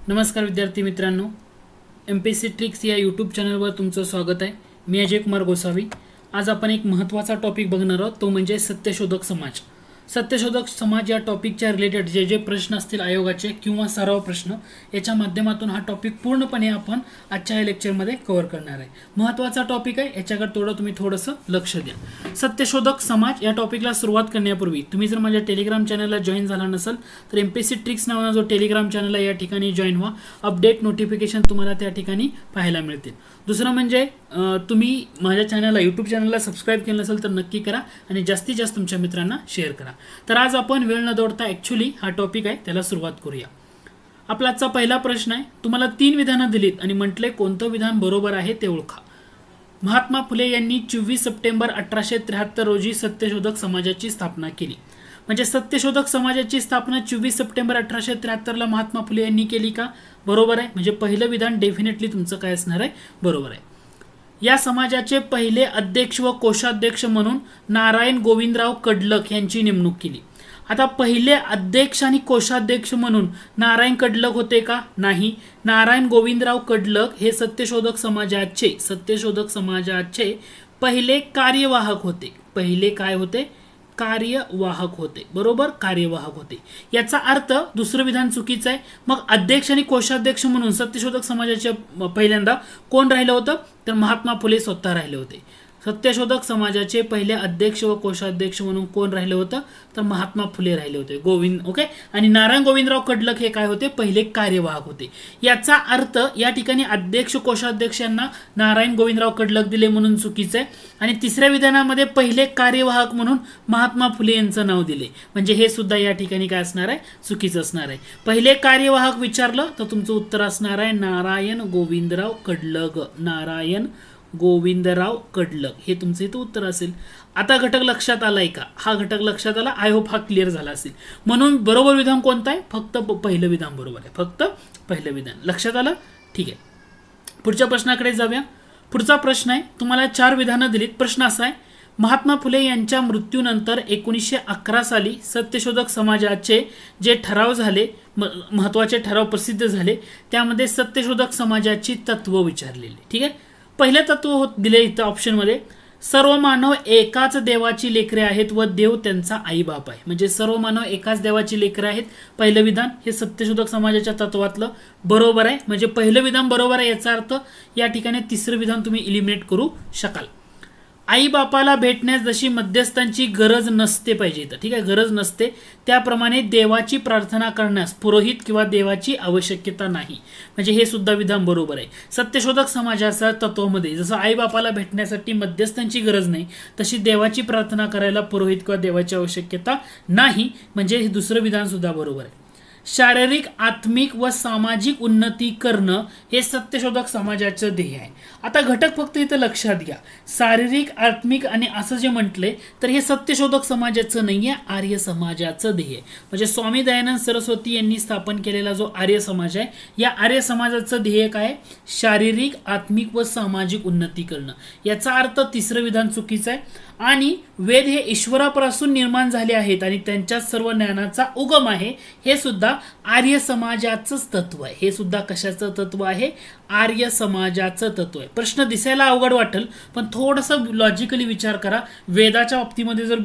नमस्कार विद्यार्थी मित्रांनो, MPSC ट्रिक्स या यूट्यूब चॅनलवर तुमचं स्वागत आहे। मी अजय कुमार गोसावी। आज आपण एक महत्त्वाचा टॉपिक बघणार आहोत, तो म्हणजे सत्यशोधक समाज। सत्यशोधक समाज या टॉपिकच्या रिलेटेड जे प्रश्न असतील आयोगाचे किंवा सराव प्रश्न, याच्या माध्यमातून हा टॉपिक पूर्णपणे आपण आजच्या या लेक्चरमध्ये कव्हर करणार आहे। महत्त्वाचा टॉपिक आहे, याच्याकडे तुम्ही थोडंसं लक्ष द्या। सत्यशोधक समाज या टॉपिकला सुरुवात करण्यापूर्वी तुम्ही जर माझ्या टेलिग्राम चॅनलला जॉईन झाला नसेल तर MPSC ट्रिक्स नावाचा जो टेलिग्राम चॅनल आहे या ठिकाणी जॉईन व्हा। अपडेट नोटिफिकेशन तुम्हाला त्या ठिकाणी पाहायला मिळतील। दुसरं म्हणजे तुम्ही माझ्या चॅनलला YouTube चॅनलला सबस्क्राइब केलं नसेल तर नक्की करा आणि जास्तीत जास्त तुमच्या मित्रांना शेअर करा। तर आज आपण वेळ न दौडता ॲक्च्युअली हा टॉपिक आहे त्याला सुरुवात करूया। आपला आजचा पहिला प्रश्न आहे, तुम्हाला 3 विधानं दिलीत आणि म्हटले कोणतं विधान बरोबर आहे ते ओळखा। महात्मा फुले यांनी 24 सप्टेंबर 1873 रोजी सत्यशोधक समाजाची स्थापना केली। म्हणजे सत्यशोधक समाजाची स्थापना 24 सप्टेंबर 1873 ला महात्मा फुले यांनी केली का? बरोबर आहे। म्हणजे पहिलं विधान डेफिनेटली तुमचं काय असणार आहे? बरोबर आहे। या समाजाचे पहिले अध्यक्ष व कोषाध्यक्ष म्हणून नारायण गोविंदराव कडलक यांची नेमणूक केली। आता पहिले अध्यक्ष आणि कोषाध्यक्ष म्हणून नारायण कडलक होते का? नाही। नारायण गोविंदराव कडलक हे सत्यशोधक समाजाचे पहिले कार्यवाहक होते। पहिले काय होते? कार्यवाहक होते। बरोबर, कार्यवाहक होते। याचा अर्थ दुसरं विधान चुकीचं आहे। मग अध्यक्ष आणि कोषाध्यक्ष म्हणून सत्यशोधक समाजाचे पहिल्यांदा कोण राहिलं होतं? तर महात्मा फुले स्वतः राहिले होते। सत्यशोधक समाजाचे पहिले अध्यक्ष व कोषाध्यक्ष म्हणून कोण राहिले होतं? तर महात्मा फुले राहिले होते। ओके। आणि नारायण गोविंदराव कडलक हे काय होते? पहिले कार्यवाहक होते। याचा अर्थ या ठिकाणी अध्यक्ष कोषाध्यक्ष यांना नारायण गोविंदराव कडलक दिले म्हणून चुकीचं आहे। आणि तिसऱ्या विधानामध्ये पहिले कार्यवाहक म्हणून महात्मा फुले यांचं नाव दिले, म्हणजे हे सुद्धा या ठिकाणी काय असणार आहे? चुकीचं असणार आहे। पहिले कार्यवाहक विचारलं तर तुमचं उत्तर असणार आहे नारायण गोविंदराव कडलक। नारायण गोविंदराव कडलक हे तुमचं इथं उत्तर असेल। आता घटक लक्षात आलाय का? हा घटक लक्षात आला, आय होप हा क्लिअर झाला असेल। म्हणून बरोबर विधान कोणतं आहे? फक्त पहिलं विधान बरोबर आहे। फक्त पहिलं विधान लक्षात आलं? ठीक आहे, पुढच्या प्रश्नाकडे जाऊया। पुढचा प्रश्न आहे, तुम्हाला 4 विधानं दिलीत। प्रश्न असा आहे, महात्मा फुले यांच्या मृत्यूनंतर 1911 साली सत्यशोधक समाजाचे जे ठराव झाले, महत्वाचे ठराव प्रसिद्ध झाले, त्यामध्ये सत्यशोधक समाजाची तत्व विचारलेली। ठीक आहे, पहिलं तत्व दिले इथं ऑप्शन मध्ये, सर्व मानव एकाच देवाची लेकरे आहेत व देव त्यांचा आई बाप आहे। म्हणजे सर्व मानव एकाच देवाची लेकरे आहेत, पहिलं विधान हे सत्यशोधक समाजाच्या तत्वातलं बरोबर आहे। म्हणजे पहिलं विधान बरोबर आहे, याचा अर्थ या ठिकाणी तिसरं विधान तुम्ही इलिमिनेट करू शकाल। आई बापाला भेटण्यास जशी मध्यस्थांची गरज नसते पाहिजे, ठीक आहे, गरज नसते, त्याप्रमाणे देवाची प्रार्थना करण्यास पुरोहित किंवा देवाची आवश्यकता नाही। म्हणजे हे सुद्धा विधान बरोबर आहे। सत्यशोधक समाजाच्या तत्वामध्ये जसं आई बापाला भेटण्यासाठी मध्यस्थांची गरज नाही, तशी देवाची प्रार्थना करायला पुरोहित किंवा देवाची आवश्यकता नाही। म्हणजे हे दुसरं विधान सुद्धा बरोबर आहे। शारीरिक, आत्मिक व सामाजिक उन्नती करणं हे सत्यशोधक समाजाचं ध्येय आहे। आता घटक फक्त इथं लक्षात घ्या, शारीरिक, आत्मिक आणि असं जे म्हटलंय तर हे सत्यशोधक समाजाचं नाहीये, आर्य समाजाचं ध्येय आहे। म्हणजे स्वामी दयानंद सरस्वती यांनी स्थापन केलेला जो आर्य समाज आहे, या आर्य समाजाचं ध्येय काय? शारीरिक, आत्मिक व सामाजिक उन्नती करणं। याचा अर्थ तिसरं विधान चुकीचं आहे। आणि वेद हे ईश्वरापासून निर्माण झाले आहेत आणि त्यांच्यात सर्व ज्ञानाचा उगम आहे, हे सुद्धा आर्य समाजाचंच तत्व आहे। हे सुद्धा कशाचं तत्व आहे? आर्य समाजाचं तत्व आहे। प्रश्न दिसायला अवघड वाटेल, पण थोडंसं लॉजिकली विचार करा। वेदाच्या बाबतीमध्ये जर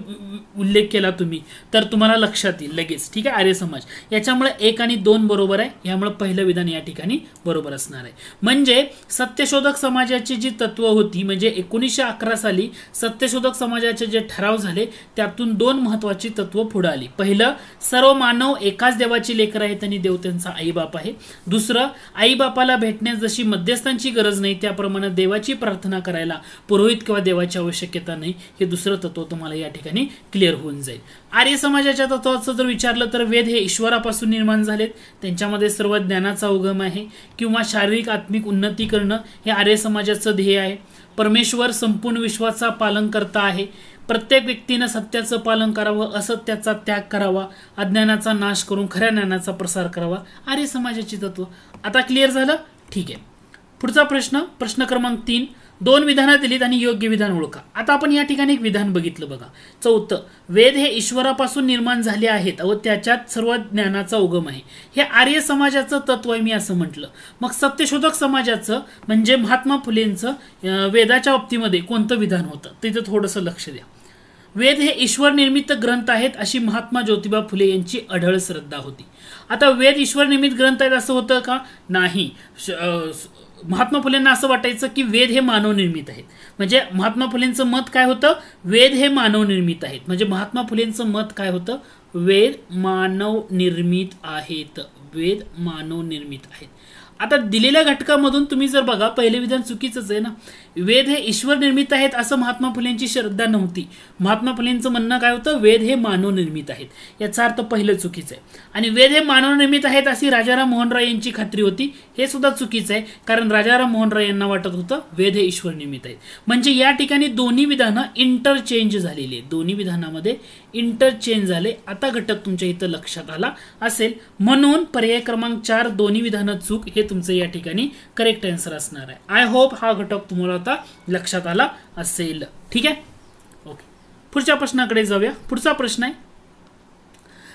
उल्लेख केला तुम्ही तर तुम्हाला लक्षात येईल लगेच। ठीक आहे, आर्य समाज, याच्यामुळे 1 आणि 2 बरोबर आहे, यामुळे पहिलं विधान या ठिकाणी बरोबर असणार आहे। म्हणजे सत्यशोधक समाजाची जी तत्व होती, म्हणजे 1911 साली सत्यशोधक समाजाचे जे ठराव झाले त्यातून 2 महत्वाची तत्व पुढे आली। पहिलं, सर्व मानव एकाच देवाची लेकर आहेत आणि देव त्यांचा आई बाप आहे। दुसरं, आई बापाला भेटण्यास जशी मध्यस्थांची गरज नाही, त्याप्रमाणे देवाची प्रार्थना करायला पुरोहित किंवा देवाची आवश्यकता नाही। हे दुसरं तत्व तुम्हाला या ठिकाणी क्लिअर होऊन जाईल। आर्य समाजाच्या तत्वाचं जर विचारलं तर वेद हे ईश्वरापासून निर्माण झालेत, त्यांच्यामध्ये सर्व ज्ञानाचा उगम आहे, किंवा शारीरिक, आत्मिक उन्नती करणं हे आर्य समाजाचं ध्येय आहे। परमेश्वर संपूर्ण विश्वाचा पालन करता आहे, प्रत्येक व्यक्तीने सत्याचं पालन करावं, असत्याचा त्याग करावा, अज्ञानाचा नाश करून खऱ्या ज्ञानाचा प्रसार करावा, आर्य समाजाची तत्व। आता क्लिअर झालं? ठीक आहे, पुढचा प्रश्न, प्रश्न क्रमांक 3, दोन विधानं दिलीत आणि योग्य विधान ओळखा. आता आपण या ठिकाणी एक विधान बघितलं बघा. चौथं, वेद हे ईश्वरापासून निर्माण झाले आहेत व त्याच्यात सर्व ज्ञानाचा उगम आहे. हे आर्य समाजाचं तत्व आहे मी असं म्हटलं. मग सत्यशोधक समाजाचं म्हणजे महात्मा फुलेंचं वेदाच्या बाबतीमध्ये कोणतं विधान होतं तिथं थोडंसं लक्ष द्या. वेद हे ईश्वर निर्मित ग्रंथ आहेत अशी महात्मा ज्योतिबा फुले यांची अढळ श्रद्धा होती. आता वेद ईश्वर निर्मित ग्रंथ आहेत असं होतं का? नाही. महात्मा फुलेंना असं वाटायचं की वेद हे मानव निर्मित आहेत. म्हणजे महात्मा फुलेंचं मत काय होतं? वेद हे मानव निर्मित आहेत. म्हणजे महात्मा फुलेंचं मत काय होतं? वेद मानव निर्मित आहेत. वेद मानव निर्मित आहेत. आता दिलेल्या घटकामधून तुम्ही जर बघा, पहिले विधान चुकीचंच आहे ना. वेद हे ईश्वर निर्मित आहेत असं महात्मा फुलेंची श्रद्धा नव्हती. महात्मा फुलेंचं म्हणणं काय होतं? वेद हे मानव निर्मित आहेत. याचा अर्थ पहिलं चुकीचं आहे. आणि वेद हे मानव निर्मित आहेत अशी राजाराम मोहन राय यांची खात्री होती. हे सुद्धा चुकीचं आहे, कारण राजाराम मोहन राय यांना वाटत होतं वेद हे ईश्वर निर्मित आहेत. म्हणजे या ठिकाणी दोन्ही विधानं इंटरचेंज झालेली आहेत. दोन्ही विधानामध्ये इंटरचेंज झाले. आता घटक तुमच्या इथं लक्षात आला असेल. म्हणून पर्याय क्रमांक 4 दोन्ही विधानं चूक हे तुमचं या ठिकाणी करेक्ट आन्सर असणार आहे. आय होप हा घटक तुम्हाला आता लक्षात आला असेल. ठीक आहे, ओके. पुढच्या प्रश्नाकडे जाऊया. पुढचा प्रश्न आहे,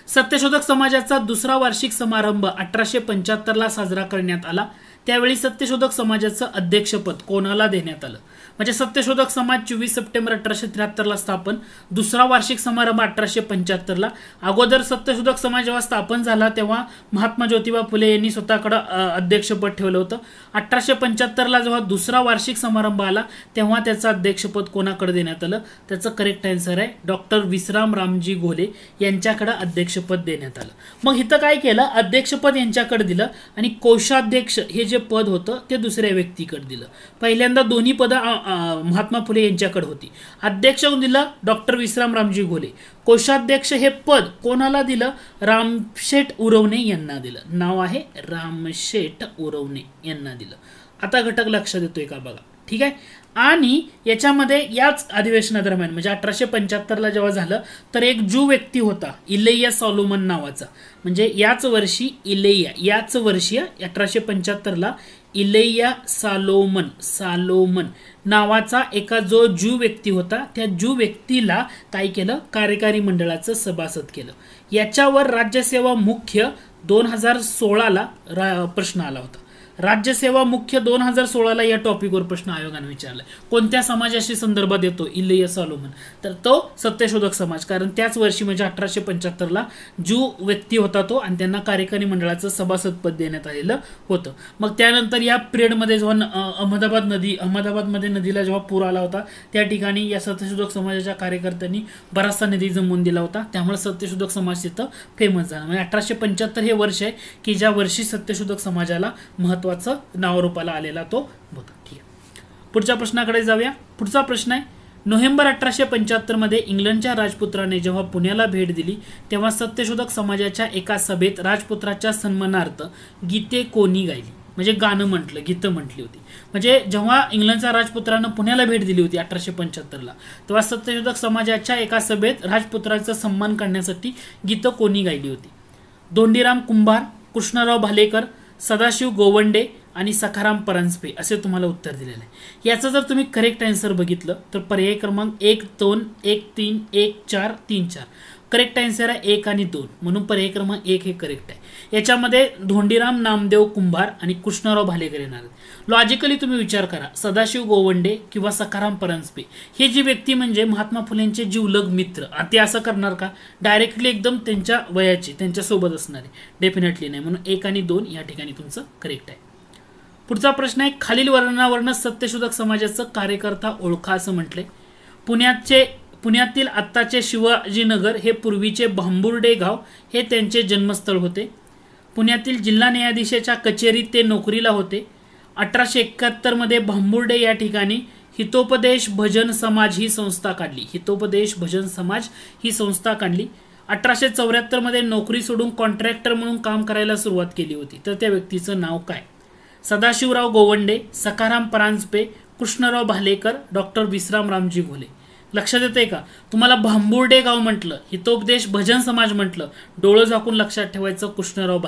सत्यशोधक समाजाचा दुसरा वार्षिक समारंभ 1875 ला साजरा करण्यात आला. त्यावेळी सत्यशोधक समाजाचं अध्यक्षपद कोणाला देण्यात आलं? म्हणजे सत्यशोधक समाज 24 सप्टेंबर 1873 ला स्थापन, दुसरा वार्षिक समारंभ 1875 ला. अगोदर सत्यशोधक समाज जेव्हा स्थापन झाला तेव्हा महात्मा ज्योतिबा फुले यांनी स्वतःकडे अध्यक्षपद ठेवलं होतं. 1875 ला जेव्हा दुसरा वार्षिक समारंभ आला तेव्हा त्याचं अध्यक्षपद कोणाकडे देण्यात आलं? त्याचं करेक्ट आन्सर आहे डॉक्टर विश्राम रामजी घोले यांच्याकडे अध्यक्षपद देण्यात आलं. मग इथं काय केलं? अध्यक्षपद यांच्याकडे दिलं आणि कोषाध्यक्ष हे जे पद होतं ते दुसऱ्या व्यक्तीकडे दिलं. पहिल्यांदा दोन्ही पद महात्मा फुले यांच्याकडे होती. अध्यक्ष दिलं डॉक्टर विश्राम रामजी घोले. कोषाध्यक्ष हे पद कोणाला दिलं? रामशेठ उरवणे यांना दिलं. नाव आहे रामशेठ उरवणे यांना दिलं. आता घटक लक्षात येतोय का बघा. ठीक आहे. आणि याच्यामध्ये याच अधिवेशनादरम्यान म्हणजे 1875 ला जेव्हा झालं तर एक ज्यू व्यक्ती होता इलेया सॉलोमन नावाचा. म्हणजे याच वर्षी 1875 ला इलेया सालोमन नावाचा एका जो ज्यू व्यक्ती होता त्या ज्यू व्यक्तीला काय केलं? कार्यकारी मंडळाचं सभासद केलं. याच्यावर राज्यसेवा मुख्य 2016 ला प्रश्न आला होता. राज्यसेवा मुख्य 2016 ला या टॉपिकवर प्रश्न आयोगाने विचारला. कोणत्या समाजाशी संदर्भात येतो? इलेया सॉलोमन. तर तो सत्यशोधक समाज, कारण त्याच वर्षी म्हणजे 1875 ला ज्यू व्यक्ती होता तो आणि त्यांना कार्यकारी मंडळाचं सभासद पद देण्यात आलेलं होतं. मग त्यानंतर या पिरियडमध्ये जेव्हा अहमदाबादमध्ये नदीला जेव्हा पूर आला होता त्या ठिकाणी या सत्यशोधक समाजाच्या कार्यकर्त्यांनी बराचसा निधी जमवून दिला होता. त्यामुळे सत्यशोधक समाज तिथं फेमस झाला. म्हणजे 1875 हे वर्ष आहे की ज्या वर्षी सत्यशोधक समाजाला महत्वाचं नावरूपाला आलेला तो होता. ठीक आहे, पुढच्या प्रश्नाकडे जाऊया. पुढचा प्रश्न आहे, नोव्हेंबर 1875 मध्ये इंग्लंडच्या राजपुत्राने जेव्हा पुण्याला भेट दिली तेव्हा सत्यशोधक समाजाच्या एका सभेत राजपुत्राच्या सन्मानार्थ गीते कोणी गायली? म्हणजे गाणं म्हटलं, गीतं म्हटली होती. म्हणजे जेव्हा इंग्लंडच्या राजपुत्रानं पुण्याला भेट दिली होती 1875 ला तेव्हा सत्यशोधक समाजाच्या एका सभेत राजपुत्राचा सन्मान करण्यासाठी गीतं कोणी गायली होती? धोंडीराम कुंभार, कृष्णराव भालेकर, सदाशिव गोवंडे आणि सखाराम परांजपे असे तुम्हाला उत्तर दिलेलं आहे. याचं जर तुम्ही करेक्ट आन्सर बघितलं तर पर्याय क्रमांक 1, 2, 1, 3, 1, 4, 3, 4 करेक्ट आन्सर आहे 1 आणि 2. म्हणून पर्याय क्रमांक 1 हे करेक्ट आहे. याच्यामध्ये धोंडीराम नामदेव कुंभार आणि कृष्णराव भालेकर येणार आहेत. लॉजिकली तुम्ही विचार करा, सदाशिव गोवंडे किंवा सखाराम परांजपे हे जी व्यक्ती म्हणजे महात्मा फुलेंचे जीवलग मित्र, ते असं करणार का? डायरेक्टली एकदम त्यांच्या वयाचे त्यांच्यासोबत असणारे? डेफिनेटली नाही. म्हणून 1 आणि 2 या ठिकाणी तुमचं करेक्ट आहे. पुढचा प्रश्न आहे, खालील वर्णावरण सत्यशोधक समाजाचं कार्यकर्ता ओळखा असं म्हटलंय. पुण्यातील आत्ताचे शिवाजीनगर हे पूर्वीचे भांबुर्डे गाव हे त्यांचे जन्मस्थळ होते. पुण्यातील जिल्हा न्यायाधीशाच्या कचेरीत ते नोकरीला होते. 1871 मध्ये भांबुर्डे या ठिकाणी हितोपदेश भजन समाज ही संस्था काढली. 1874 मध्ये नोकरी सोडून कॉन्ट्रॅक्टर म्हणून काम करायला सुरुवात केली होती. तर त्या व्यक्तीचं नाव काय? सदाशिवराव गोवंडे, सखाराम परांजपे, कृष्णराव भालेकर, डॉक्टर विश्राम रामजी घोले. लक्षात येते का? तुम्हाला भांबुर्डे गाव म्हटलं, हितोपदेश भजन समाज म्हटलं, डोळं झाकून लक्षात ठेवायचं कृष्णराव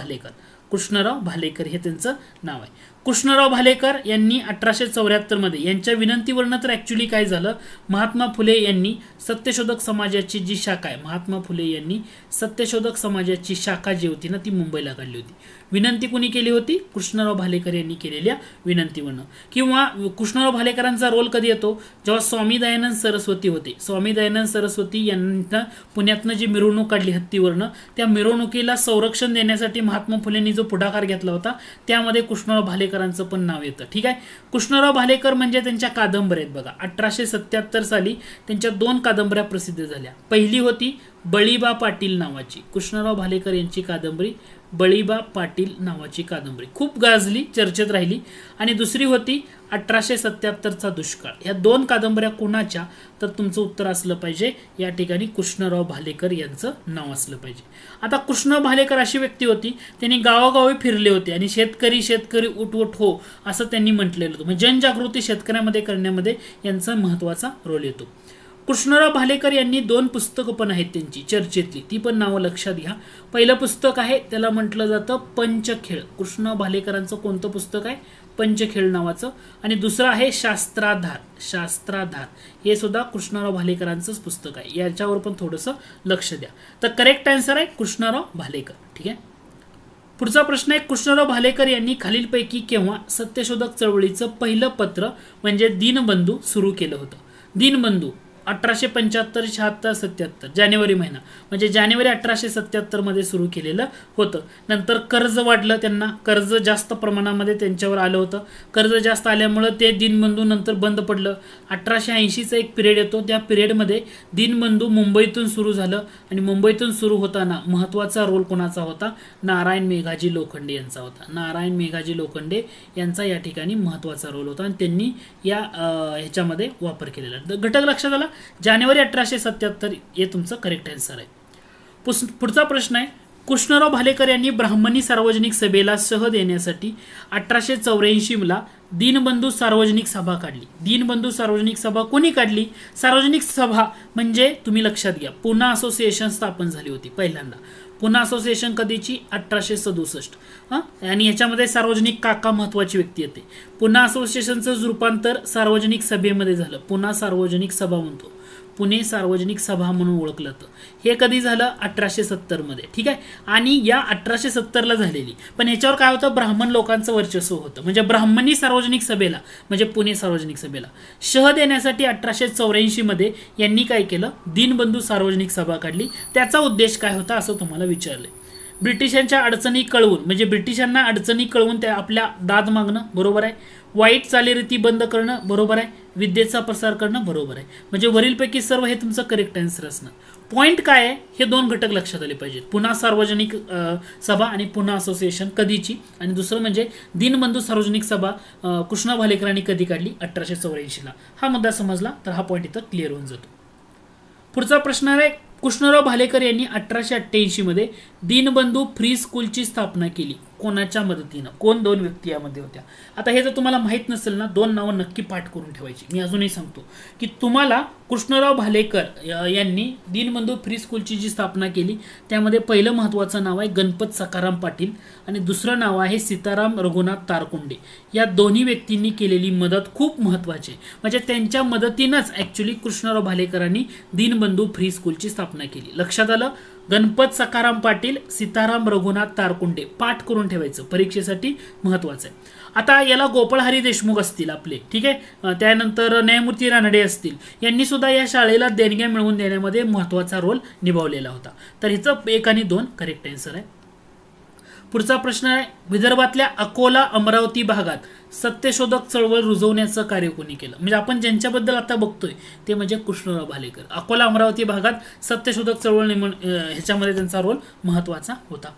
भालेकर हे त्यांचं नाव आहे. कृष्णराव भालेकर यांनी 1874 मध्ये यांच्या विनंतीवरनं तर ऍक्च्युली काय झालं, महात्मा फुले यांनी सत्यशोधक समाजाची जी शाखा आहे, महात्मा फुले यांनी सत्यशोधक समाजाची शाखा जी होती ना ती मुंबईला काढली होती. विनंती कोणी केली होती? कृष्णराव भालेकर यांनी केलेल्या विनंतीवरनं. किंवा कृष्णराव भालेकरांचा रोल कधी येतो? जेव्हा स्वामी दयानंद सरस्वती होते. स्वामी दयानंद सरस्वती यांना पुण्यातनं जी मिरवणूक काढली हत्तीवरनं, त्या मिरवणुकीला संरक्षण देण्यासाठी महात्मा फुलेंनी जो पुढाकार घेतला होता त्यामध्ये कृष्णराव भालेकरांचं पण नाव येतं. ठीक आहे. कृष्णराव भालेकर म्हणजे त्यांच्या कादंबऱ्या आहेत बघा. 1877 साली त्यांच्या 2 कादंबऱ्या प्रसिद्ध झाल्या. पहिली होती बळीबा पाटील नावाची, कृष्णराव भालेकर यांची कादंबरी बळीबा पाटील नावाची कादंबरी खूप गाजली, चर्चेत राहिली. आणि दुसरी होती 1877चा दुष्काळ. या 2 कादंबऱ्या कोणाच्या? तर तुमचं उत्तर असलं पाहिजे या ठिकाणी कृष्णराव भालेकर यांचं नाव असलं पाहिजे. आता कृष्णराव भालेकर अशी व्यक्ती होती, त्यांनी गावोगावी फिरले होते आणि शेतकरी शेतकरी उठ उठ हो असं त्यांनी म्हटलेलं होतं. म्हणजे जनजागृती शेतकऱ्यांमध्ये करण्यामध्ये यांचा महत्वाचा रोल येतो. कृष्णराव भालेकर यांनी 2 पुस्तकं पण आहेत त्यांची चर्चेतली, ती पण नावं लक्षात घ्या. पहिलं पुस्तक आहे त्याला म्हटलं जातं पंचखेळ. कृष्णराव भालेकरांचं कोणतं पुस्तक आहे? पंचखेळ नावाचं. आणि दुसरं आहे शास्त्राधार. शास्त्राधार हे सुद्धा कृष्णराव भालेकरांचंच पुस्तक आहे. याच्यावर पण थोडंसं लक्ष द्या. तर करेक्ट आन्सर आहे कृष्णराव भालेकर. ठीक आहे. पुढचा प्रश्न आहे, कृष्णराव भालेकर यांनी खालीलपैकी केव्हा सत्यशोधक चळवळीचं पहिलं पत्र म्हणजे दीनबंधू सुरू केलं होतं? दीनबंधू 1875, 76, 77 जानेवारी महिना म्हणजे जानेवारी 1877 मध्ये सुरू केलेलं होतं. नंतर कर्ज वाढलं, त्यांना कर्ज जास्त प्रमाणामध्ये त्यांच्यावर आलं होतं. कर्ज जास्त आल्यामुळे ते दीनबंधू नंतर बंद पडलं. 1880चा एक पिरियड येतो, त्या पिरियडमध्ये दीनबंधू मुंबईतून सुरू झालं आणि मुंबईतून सुरू होताना महत्वाचा रोल कोणाचा होता? नारायण मेघाजी लोखंडे यांचा होता. नारायण मेघाजी लोखंडे यांचा या ठिकाणी महत्वाचा रोल होता आणि त्यांनी या ह्याच्यामध्ये वापर केलेला. घटक लक्षात आला. जानेवारी 1877 हे तुमचं करेक्ट आन्सर आहे. पुढचा प्रश्न आहे, कृष्णराव भालेकर यांनी ब्राह्मणी सार्वजनिक सभेला शह देण्यासाठी 1884 ला दीनबंधू सार्वजनिक सभा काढली. दीनबंधू सार्वजनिक सभा कोणी काढली? सार्वजनिक सभा म्हणजे तुम्ही लक्षात घ्या, पुना असोसिएशन स्थापन झाली होती पहिल्यांदा. पुना असोसिएशन कधीची? 1867. आणि याच्यामध्ये सार्वजनिक काका महत्वाची व्यक्ती येते. पुना असोसिएशनचं रूपांतर सार्वजनिक सभेमध्ये झालं. पुना सार्वजनिक सभा म्हणतो, पुणे सार्वजनिक सभा म्हणून ओळखलं जातं. हे कधी झालं? 1870 मध्ये. ठीक आहे. आणि या 1870 ला झालेली, पण याच्यावर काय होतं? ब्राह्मण लोकांचं वर्चस्व होतं. म्हणजे ब्राह्मणी सार्वजनिक सभेला म्हणजे पुणे सार्वजनिक सभेला शह देण्यासाठी 1884 मध्ये यांनी काय केलं? दीनबंधू सार्वजनिक सभा काढली. त्याचा उद्देश काय होता असं तुम्हाला विचारलंय. ब्रिटिशांच्या अडचणी कळवून म्हणजे ब्रिटिशांना अडचणी कळवून त्या आपल्या दाद मागणं, बरोबर आहे. वाईट चालीरीती बंद करणं, बरोबर आहे. विद्येचा प्रसार करणं, बरोबर आहे. म्हणजे वरीलपैकी सर्व हे तुमचं करेक्ट आन्सर असणार. पॉइंट काय आहे? हे 2 घटक लक्षात आले पाहिजेत. पुन्हा सार्वजनिक सभा आणि पुन्हा असोसिएशन कधीची, आणि दुसरं म्हणजे दीनबंधू सार्वजनिक सभा कृष्णराव भालेकरांनी कधी काढली? 1884 ला. हा मुद्दा समजला तर हा पॉइंट इथं क्लिअर होऊन जातो. पुढचा प्रश्न आहे, कृष्णराव भालेकर यांनी 1888 मध्ये दीनबंधू फ्री स्कूलची स्थापना केली. कोणाच्या मदतीनं? कोण 2 व्यक्ती यामध्ये होत्या? आता हे जर तुम्हाला माहित नसेल ना, 2 नावं नक्की पाठ करून ठेवायची. मी अजूनही सांगतो की तुम्हाला कृष्णराव भालेकर यांनी दीनबंधू फ्री स्कूलची जी स्थापना केली त्यामध्ये पहिलं महत्वाचं नाव आहे गणपत सखाराम पाटील आणि दुसरं नाव आहे सीताराम रघुनाथ तारकुंडे. या दोन्ही व्यक्तींनी केलेली मदत खूप महत्वाची आहे. म्हणजे त्यांच्या मदतीनंच ऍक्च्युली कृष्णराव भालेकरांनी दीनबंधू फ्री स्कूलची स्थापना केली. लक्षात आलं? गणपत सखाराम पाटील, सीताराम रघुनाथ तारकुंडे पाठ करून ठेवायचं, परीक्षेसाठी महत्वाचं आहे. आता याला गोपाळहरी देशमुख असतील आपले, ठीक आहे. त्यानंतर न्यायमूर्ती रानडे असतील, यांनी सुद्धा या शाळेला देणग्या मिळवून देण्यामध्ये महत्वाचा रोल निभावलेला होता. तर हिचं 1 आणि 2 करेक्ट आन्सर आहे. पुढचा प्रश्न आहे, विदर्भातल्या अकोला अमरावती भागात सत्यशोधक चळवळ रुजवण्याचं कार्य कोणी केलं? म्हणजे आपण ज्यांच्याबद्दल आता बघतोय ते म्हणजे कृष्णराव भालेकर. अकोला अमरावती भागात सत्यशोधक चळवळ ह्याच्यामध्ये त्यांचा रोल महत्वाचा होता.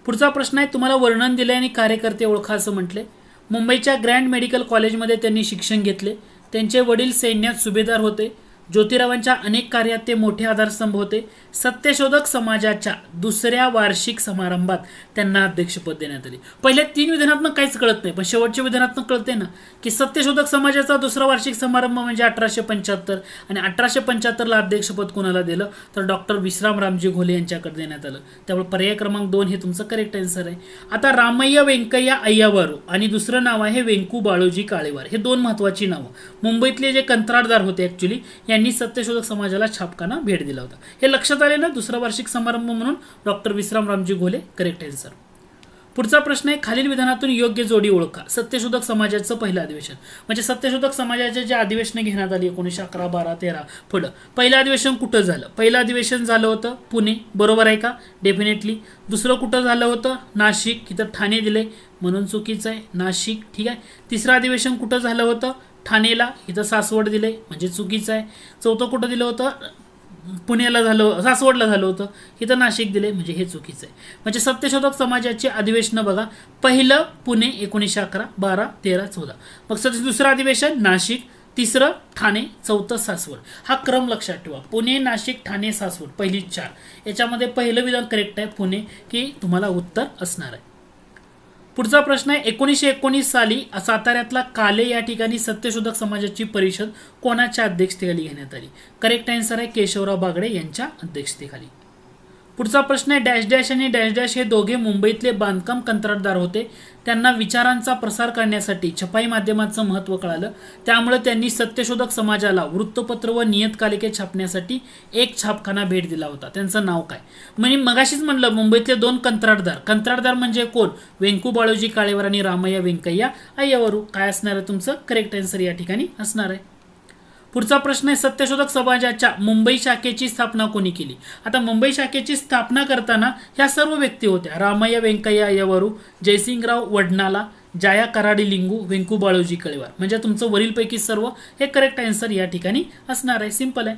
पुढचा प्रश्न आहे, तुम्हाला वर्णन दिले आणि कार्यकर्ते ओळखा असं म्हटले. मुंबईच्या ग्रँड मेडिकल कॉलेजमध्ये त्यांनी शिक्षण घेतले. त्यांचे वडील सैन्यात सुभेदार होते. ज्योतिरावांच्या अनेक कार्यात ते मोठे आधारस्तंभ होते. सत्यशोधक समाजाच्या दुसऱ्या वार्षिक समारंभात त्यांना अध्यक्षपद देण्यात आले. पहिल्या 3 विधानातनं काहीच कळत नाही, पण शेवटच्या विधानातनं कळते ना की सत्यशोधक समाजाचा दुसरा वार्षिक समारंभ म्हणजे 1875 आणि 1875ला अध्यक्षपद कोणाला दिलं तर डॉक्टर विश्राम रामजी घोले यांच्याकडे देण्यात आलं. त्यामुळे पर्याय क्रमांक 2 हे तुमचं करेक्ट आन्सर आहे. आता रामय्या व्यंकय्या अय्यावरू आणि दुसरं नाव आहे वेंकू बाळोजी काळेवार. हे 2 महत्वाची नावं. मुंबईतले जे कंत्राटदार होते ऍक्च्युली यांनी सत्यशोधक समाजाला छापखाना भेट दिला होता. हे लक्षात आले ना, दुसरा वार्षिक समारंभ म्हणून डॉक्टर विश्राम रामजी घोले करेक्ट आन्सर. पुढचा प्रश्न आहे खालील विधानातून योग्य जोडी ओळखा. सत्यशोधक समाजाचं पहिलं अधिवेशन म्हणजे सत्यशोधक समाजाचे जे अधिवेशन घेण्यात आली 1911, 12, 13 पुढं. पहिलं अधिवेशन कुठं झालं? पहिलं अधिवेशन झालं होतं पुणे, बरोबर आहे का? डेफिनेटली. दुसरं कुठं झालं होतं? नाशिक. इथं ठाणे दिले म्हणून चुकीचं आहे, नाशिक. ठीक आहे. तिसरं अधिवेशन कुठं झालं होतं? ठाणेला. इथं सासवड दिले म्हणजे चुकीचं आहे. चौथं कुठं दिलं होतं? पुण्याला झालं, सासवडला झालं होतं, इथं नाशिक दिले म्हणजे हे चुकीचं आहे. म्हणजे सत्यशोधक समाजाचे अधिवेशन बघा, पहिलं पुणे 1911, 12, 13, 14. मग दुसरं अधिवेशन नाशिक, तिसरं ठाणे, चौथं सासवड. हा क्रम लक्षात ठेवा. पुणे, नाशिक, ठाणे, सासवड पहिली 4. याच्यामध्ये पहिलं विधान करेक्ट आहे पुणे, की तुम्हाला उत्तर असणार आहे. पुढचा प्रश्न आहे 1919 साली साताऱ्यातला काले या ठिकाणी सत्यशोधक समाजाची परिषद कोणाच्या अध्यक्षतेखाली घेण्यात आली? करेक्ट आन्सर आहे केशवराव बागडे यांच्या अध्यक्षतेखाली. पुढचा प्रश्न आहे डॅश डॅश आणि डॅश डॅश हे दोघे मुंबईतले बांधकाम कंत्राटदार होते. त्यांना विचारांचा प्रसार करण्यासाठी छपाई माध्यमाचं महत्त्व कळालं. त्यामुळे त्यांनी सत्यशोधक समाजाला वृत्तपत्र व नियतकालिके छापण्यासाठी एक छापखाना भेट दिला होता. त्यांचं नाव काय? म्हणजे मगाशीच म्हणलं मुंबईतले 2 कंत्राटदार म्हणजे कोण? वेंकू बाळोजी काळेवार आणि रामय्या व्यंकय्या अय्यावरू. काय असणार आहे तुमचं करेक्ट आन्सर या ठिकाणी असणार आहे. पुढचा प्रश्न आहे सत्यशोधक समाजाच्या मुंबई शाखेची स्थापना कोणी केली? आता मुंबई शाखेची स्थापना करताना ह्या सर्व व्यक्ती होत्या. रामय्या व्यंकय्या अय्यावरू, जयसिंगराव वडनाला, जाया कराडी लिंगू, वेंकू बाळोजी काळेवार. म्हणजे तुमचं वरीलपैकी सर्व हे करेक्ट आन्सर या ठिकाणी असणार आहे. सिंपल आहे.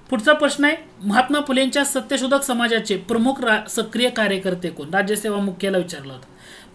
पुढचा प्रश्न आहे महात्मा फुलेंच्या सत्यशोधक समाजाचे प्रमुख सक्रिय कार्यकर्ते कोण? राज्यसेवा मुख्याला विचारला होता.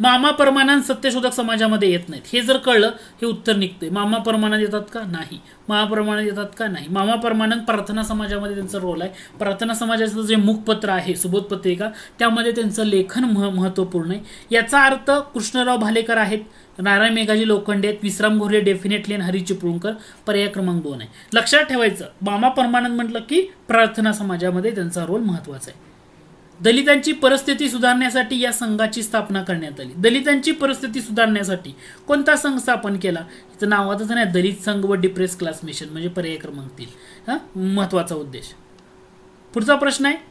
मामा परमानंद सत्यशोधक समाजामध्ये येत नाहीत. हे जर कळलं हे उत्तर निघतंय. मामा परमानंद येतात का? नाही. महापरमानंद येतात का? नाही. मामा परमानंद प्रार्थना समाजामध्ये त्यांचा रोल आहे. प्रार्थना समाजाचं जे मुखपत्र आहे सुबोध पत्रिका त्यामध्ये त्यांचं लेखन महत्त्वपूर्ण आहे. याचा अर्थ कृष्णराव भालेकर आहेत, नारायण मेघाजी लोखंडे आहेत, विश्राम घोरले डेफिनेटली आणि हरी चिपळूणकर. पर्याय क्रमांक 2 आहे. लक्षात ठेवायचं मामा परमानंद म्हटलं की प्रार्थना समाजामध्ये त्यांचा रोल महत्त्वाचा आहे. दलितांची परिस्थिती सुधारण्यासाठी या संघाची स्थापना करण्यात आली. दलितांची परिस्थिती सुधारण्यासाठी कोणता संघ स्थापन केला? इथं नावातच नाही, दलित संघ व डिप्रेस क्लास मिशन म्हणजे पर्याय क्रमांक 3 महत्वाचा उद्देश. पुढचा प्रश्न आहे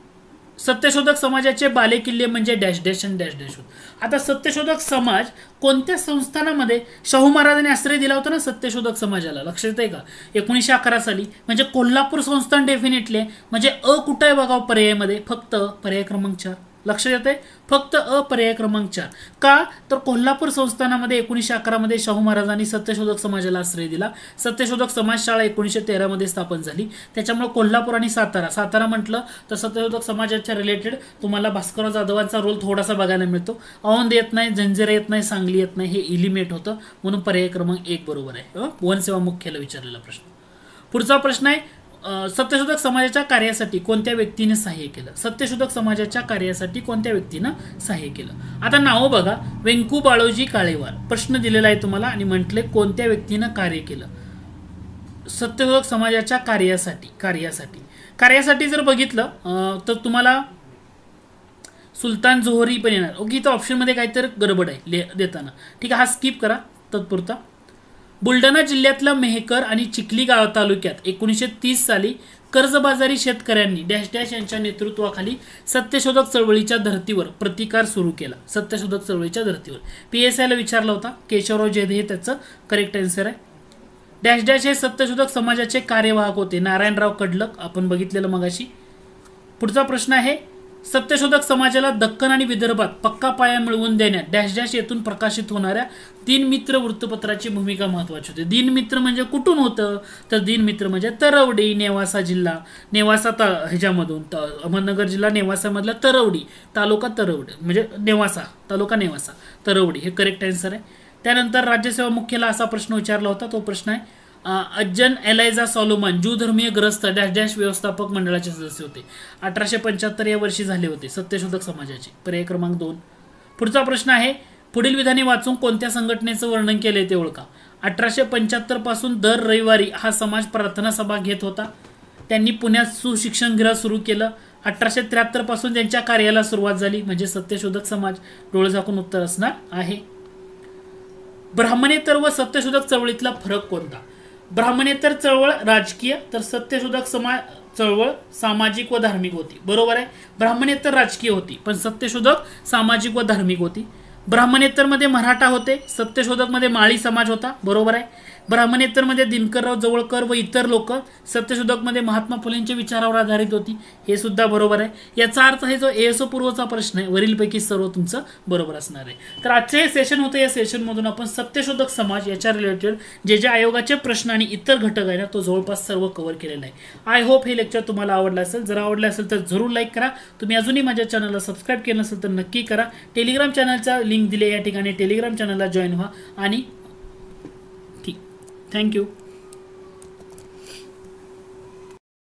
सत्यशोधक समाजाचे बालेकिल्ले म्हणजे डॅश डॅश आणि डॅश डॅश. आता सत्यशोधक समाज कोणत्या संस्थानामध्ये शाहू महाराजांनी आश्रय दिला होता ना सत्यशोधक समाजाला? लक्षात आहे का? 1911 साली. म्हणजे कोल्हापूर संस्थान डेफिनेटली आहे. म्हणजे कुठं आहे बघा पर्यायामध्ये? फक्त पर्याय क्रमांक 4. लक्षात येते? फक्त पर्याय क्रमांक 4. का तर कोल्हापूर संस्थानामध्ये 1911 मध्ये शाहू महाराजांनी सत्यशोधक समाजाला आश्रय दिला. सत्यशोधक समाज शाळा 1913 मध्ये स्थापन झाली. त्याच्यामुळे कोल्हापूर आणि सातारा म्हटलं तर सत्यशोधक समाजाच्या रिलेटेड तुम्हाला भास्करराव जाधवांचा रोल थोडासा बघायला मिळतो. औंध येत नाही, जंजिरा येत नाही, सांगली येत नाही, हे इलिमेट होतं म्हणून पर्याय क्रमांक 1 बरोबर आहे. वनसेवा मुख्याला विचारलेला प्रश्न. पुढचा प्रश्न आहे सत्यशोधक समाजाच्या कार्यासाठी कोणत्या व्यक्तीने सहाय्य केलं? सत्यशोधक समाजाच्या कार्यासाठी कोणत्या व्यक्तीनं सहाय्य केलं? आता नाव बघा, वेंकू बाळोजी काळेवार. प्रश्न दिलेला आहे तुम्हाला आणि म्हटले कोणत्या व्यक्तीनं कार्य केलं सत्यशोधक समाजाच्या कार्यासाठी जर बघितलं तर तुम्हाला सुलतान जोहरी पण येणार. ओके, इथं ऑप्शनमध्ये काहीतरी गडबड आहे देताना. ठीक आहे, हा स्किप करा तत्पुरता. बुलढाणा जिल्ह्यातल्या मेहकर आणि चिखली गाव तालुक्यात 1930 साली कर्जबाजारी शेतकऱ्यांनी डॅश डॅश यांच्या नेतृत्वाखाली सत्यशोधक चळवळीच्या धर्तीवर प्रतिकार सुरू केला. सत्यशोधक चळवळीच्या धर्तीवर PSIला विचारला होता. केशवराव जेधे हे त्याचं करेक्ट आन्सर आहे. डॅश डॅश हे सत्यशोधक समाजाचे कार्यवाहक होते. नारायणराव कडलक आपण बघितलेलं मगाशी. पुढचा प्रश्न आहे सत्यशोधक समाजाला दक्कन आणि विदर्भात पक्का पाया मिळवून देण्यात डॅश डॅश येथून प्रकाशित होणाऱ्या दिनमित्र वृत्तपत्राची भूमिका महत्वाची होती. दिनमित्र म्हणजे कुठून होतं तर दिनमित्र म्हणजे तरवडी, नेवासा जिल्हा, नेवासा ह्याच्यामधून अहमदनगर जिल्हा नेवासामधला तरवडी तालुका, तरवडी म्हणजे नेवासा तालुका, नेवासा तरवडी हे करेक्ट आन्सर आहे. त्यानंतर राज्यसेवा मुख्याला असा प्रश्न विचारला होता. तो प्रश्न आहे अज्जन एलायझा सॉलोमन ज्यू धर्मीय ग्रस्त डॅश डॅश व्यवस्थापक मंडळाचे सदस्य होते. 1875 या वर्षी झाले होते सत्यशोधक समाजाचे. पर्याय क्रमांक 2. पुढचा प्रश्न आहे, पुढील विधाने वाचून कोणत्या संघटनेचं वर्णन केलंय ते ओळखा. 1875 पासून दर रविवारी हा समाज प्रार्थना सभा घेत होता. त्यांनी पुण्यात सुशिक्षणगृह सुरू केलं. 1873 पासून त्यांच्या कार्याला सुरुवात झाली, म्हणजे सत्यशोधक समाज. डोळे झाकून उत्तर असणार आहे. ब्राह्मणेतर व सत्यशोधक चळवळीतला फरक कोणता. ब्राह्मणेतर चळवळ राजकीय, तर सत्यशोधक चळवळ सामाजिक व धार्मिक होती. बरोबर आहे. ब्राह्मणेतर राजकीय होती, पण सत्यशोधक सामाजिक व धार्मिक होती. ब्राह्मणेतर मध्ये मराठा होते, सत्यशोधक मध्ये माळी समाज होता. बरोबर आहे. ब्राह्मणेतर मध्ये दिनकरराव जवळकर व इतर लोक, सत्यशोधक मध्ये महात्मा फुलेंच्या विचारावर आधारित होती. हे सुद्धा बरोबर आहे. याचा अर्थ आहे जो एएसओ पूर्वचा प्रश्न आहे वरीलपैकी सर्व तुमचं बरोबर असणार आहे. तर आजचे हे सेशन होतं. या सेशन मधून आपण सत्यशोधक समाज याच्या रिलेटेड जे आयोगाचे प्रश्न आणि इतर घटक आहे ना तो जवळपास सर्व कव्हर केलेला आहे. आय होप हे लेक्चर तुम्हाला आवडलं असेल. जर आवडलं असेल तर जरूर लाईक करा. तुम्ही अजूनही माझ्या चॅनलला सबस्क्राईब केलं नसेल तर नक्की करा. टेलिग्राम चॅनलचा लिंक दिले या ठिकाणी टेलिग्राम चॅनलला जॉईन व्हा आणि थँक्यू.